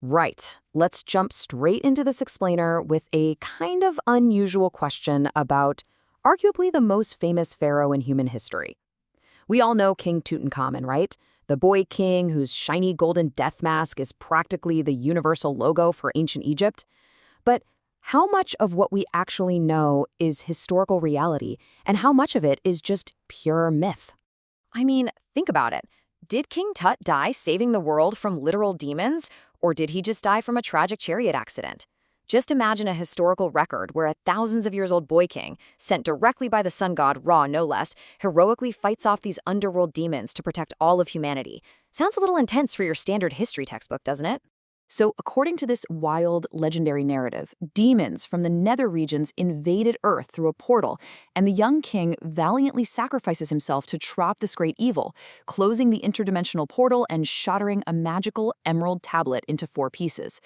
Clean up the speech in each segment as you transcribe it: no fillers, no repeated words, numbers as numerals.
Right. Let's jump straight into this explainer with a kind of unusual question about arguably the most famous pharaoh in human history. We all know King Tutankhamun, right? The boy king whose shiny golden death mask is practically the universal logo for ancient Egypt. But how much of what we actually know is historical reality, and how much of it is just pure myth? I mean, think about it. Did King Tut die saving the world from literal demons, or did he just die from a tragic chariot accident? Just imagine a historical record where a thousands of years old boy king, sent directly by the sun god Ra no less, heroically fights off these underworld demons to protect all of humanity. Sounds a little intense for your standard history textbook, doesn't it? So, according to this wild, legendary narrative, demons from the nether regions invaded Earth through a portal, and the young king valiantly sacrifices himself to trap this great evil, closing the interdimensional portal and shattering a magical emerald tablet into four pieces.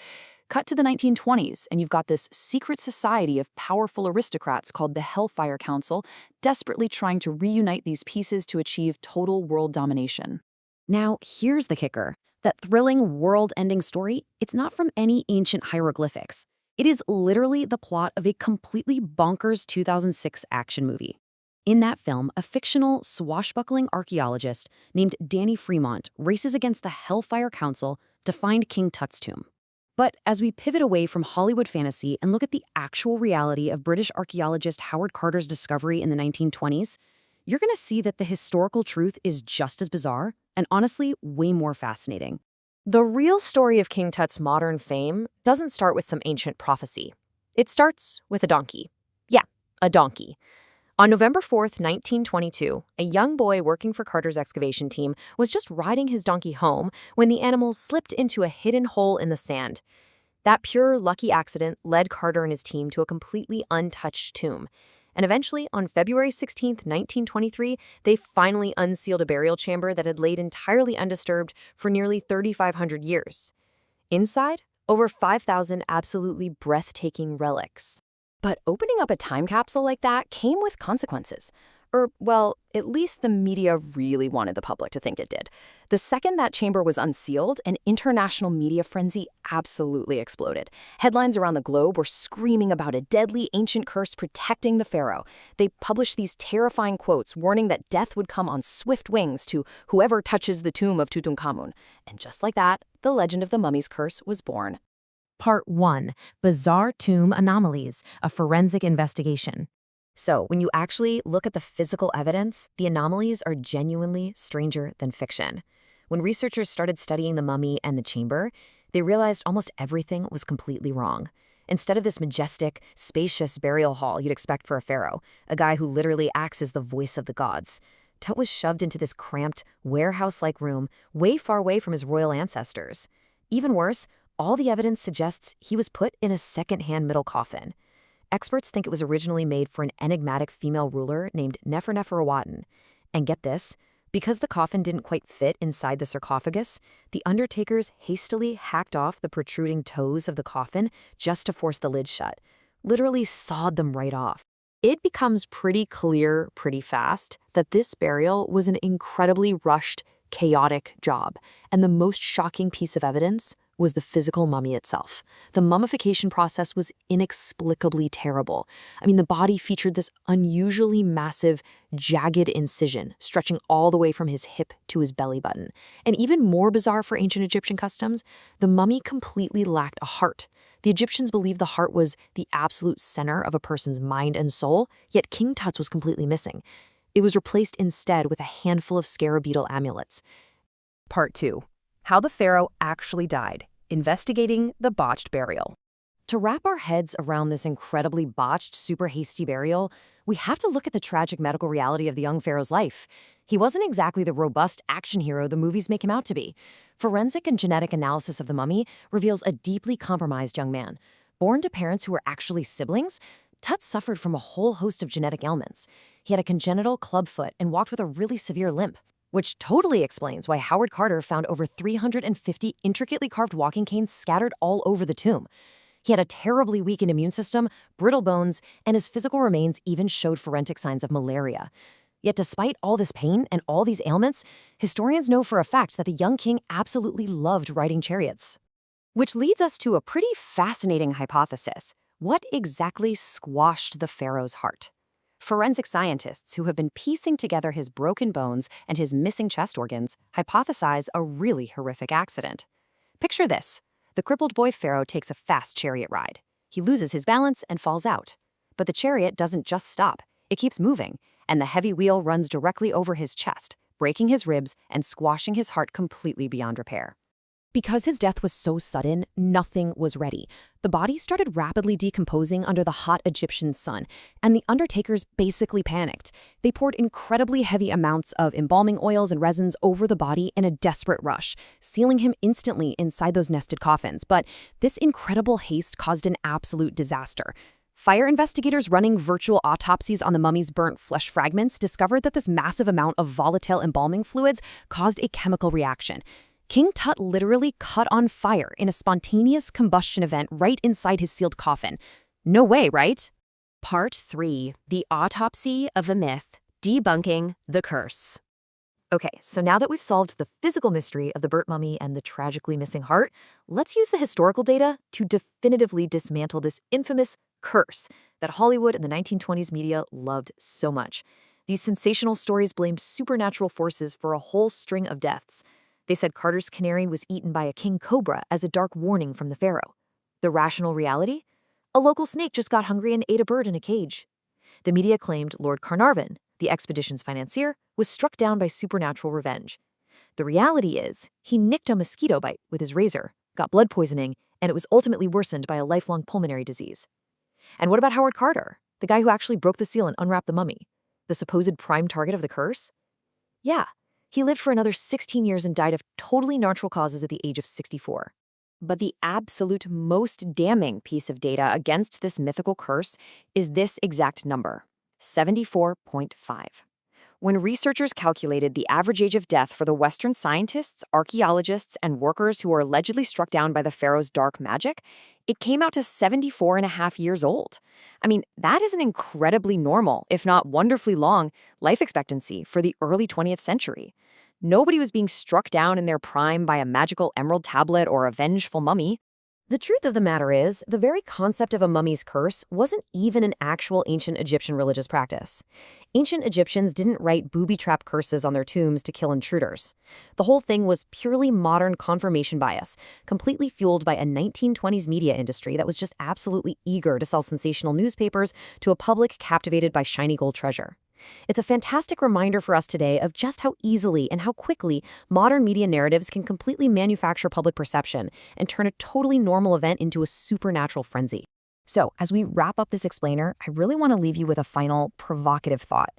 Cut to the 1920s, and you've got this secret society of powerful aristocrats called the Hellfire Council, desperately trying to reunite these pieces to achieve total world domination. Now, here's the kicker. That thrilling, world-ending story, it's not from any ancient hieroglyphics. It is literally the plot of a completely bonkers 2006 action movie. In that film, a fictional, swashbuckling archaeologist named Danny Fremont races against the Hellfire Council to find King Tut's tomb. But as we pivot away from Hollywood fantasy and look at the actual reality of British archaeologist Howard Carter's discovery in the 1920s, you're going to see that the historical truth is just as bizarre and honestly way more fascinating. The real story of King Tut's modern fame doesn't start with some ancient prophecy. It starts with a donkey. Yeah, a donkey. On November 4th, 1922, a young boy working for Carter's excavation team was just riding his donkey home when the animal slipped into a hidden hole in the sand. That pure lucky accident led Carter and his team to a completely untouched tomb. And eventually, on February 16th, 1923, they finally unsealed a burial chamber that had laid entirely undisturbed for nearly 3,500 years. Inside, over 5,000 absolutely breathtaking relics. But opening up a time capsule like that came with consequences. Well, at least the media really wanted the public to think it did. The second that chamber was unsealed, an international media frenzy absolutely exploded. Headlines around the globe were screaming about a deadly ancient curse protecting the pharaoh. They published these terrifying quotes warning that death would come on swift wings to whoever touches the tomb of Tutankhamun. And just like that, the legend of the mummy's curse was born. Part 1. Bizarre Tomb Anomalies, a Forensic Investigation. So, when you actually look at the physical evidence, the anomalies are genuinely stranger than fiction. When researchers started studying the mummy and the chamber, they realized almost everything was completely wrong. Instead of this majestic, spacious burial hall you'd expect for a pharaoh, a guy who literally acts as the voice of the gods, Tut was shoved into this cramped, warehouse-like room way far away from his royal ancestors. Even worse, all the evidence suggests he was put in a second-hand middle coffin. Experts think it was originally made for an enigmatic female ruler named Neferneferuaten. And get this, because the coffin didn't quite fit inside the sarcophagus, the undertakers hastily hacked off the protruding toes of the coffin just to force the lid shut, literally sawed them right off. It becomes pretty clear pretty fast that this burial was an incredibly rushed, chaotic job, and the most shocking piece of evidence was the physical mummy itself. The mummification process was inexplicably terrible. I mean, the body featured this unusually massive, jagged incision stretching all the way from his hip to his belly button. And even more bizarre for ancient Egyptian customs, the mummy completely lacked a heart. The Egyptians believed the heart was the absolute center of a person's mind and soul, yet King Tut's was completely missing. It was replaced instead with a handful of scarab beetle amulets. Part 2. How the pharaoh actually died. Investigating the botched burial. To wrap our heads around this incredibly botched, super hasty burial, we have to look at the tragic medical reality of the young pharaoh's life. He wasn't exactly the robust action hero the movies make him out to be. Forensic and genetic analysis of the mummy reveals a deeply compromised young man. Born to parents who were actually siblings, Tut suffered from a whole host of genetic ailments. He had a congenital clubfoot and walked with a really severe limp, which totally explains why Howard Carter found over 350 intricately carved walking canes scattered all over the tomb. He had a terribly weakened immune system, brittle bones, and his physical remains even showed forensic signs of malaria. Yet despite all this pain and all these ailments, historians know for a fact that the young king absolutely loved riding chariots. Which leads us to a pretty fascinating hypothesis. What exactly squashed the pharaoh's heart? Forensic scientists who have been piecing together his broken bones and his missing chest organs hypothesize a really horrific accident. Picture this. The crippled boy pharaoh takes a fast chariot ride. He loses his balance and falls out. But the chariot doesn't just stop. It keeps moving, and the heavy wheel runs directly over his chest, breaking his ribs and squashing his heart completely beyond repair. Because his death was so sudden, nothing was ready. The body started rapidly decomposing under the hot Egyptian sun, and the undertakers basically panicked. They poured incredibly heavy amounts of embalming oils and resins over the body in a desperate rush, sealing him instantly inside those nested coffins. But this incredible haste caused an absolute disaster. Fire investigators running virtual autopsies on the mummy's burnt flesh fragments discovered that this massive amount of volatile embalming fluids caused a chemical reaction. King Tut literally caught on fire in a spontaneous combustion event right inside his sealed coffin. No way, right? Part 3. The Autopsy of a Myth, Debunking the Curse. Okay, so now that we've solved the physical mystery of the burnt mummy and the tragically missing heart, let's use the historical data to definitively dismantle this infamous curse that Hollywood and the 1920s media loved so much. These sensational stories blamed supernatural forces for a whole string of deaths. They said Carter's canary was eaten by a king cobra as a dark warning from the pharaoh. The rational reality? A local snake just got hungry and ate a bird in a cage. The media claimed Lord Carnarvon, the expedition's financier, was struck down by supernatural revenge. The reality is, he nicked a mosquito bite with his razor, got blood poisoning, and it was ultimately worsened by a lifelong pulmonary disease. And what about Howard Carter, the guy who actually broke the seal and unwrapped the mummy? The supposed prime target of the curse? Yeah. He lived for another 16 years and died of totally natural causes at the age of 64. But the absolute most damning piece of data against this mythical curse is this exact number, 74.5. When researchers calculated the average age of death for the Western scientists, archaeologists, and workers who were allegedly struck down by the pharaoh's dark magic, it came out to 74 and a half years old. I mean, that is an incredibly normal, if not wonderfully long, life expectancy for the early 20th century. Nobody was being struck down in their prime by a magical emerald tablet or a vengeful mummy. The truth of the matter is, the very concept of a mummy's curse wasn't even an actual ancient Egyptian religious practice. Ancient Egyptians didn't write booby-trap curses on their tombs to kill intruders. The whole thing was purely modern confirmation bias, completely fueled by a 1920s media industry that was just absolutely eager to sell sensational newspapers to a public captivated by shiny gold treasure. It's a fantastic reminder for us today of just how easily and how quickly modern media narratives can completely manufacture public perception and turn a totally normal event into a supernatural frenzy. So, as we wrap up this explainer, I really want to leave you with a final provocative thought.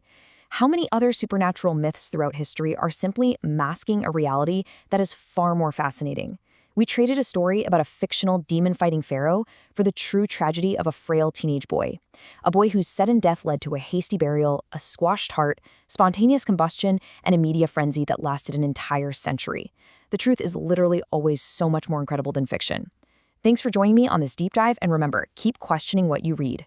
How many other supernatural myths throughout history are simply masking a reality that is far more fascinating? We traded a story about a fictional demon-fighting pharaoh for the true tragedy of a frail teenage boy. A boy whose sudden death led to a hasty burial, a squashed heart, spontaneous combustion, and a media frenzy that lasted an entire century. The truth is literally always so much more incredible than fiction. Thanks for joining me on this deep dive, and remember, keep questioning what you read.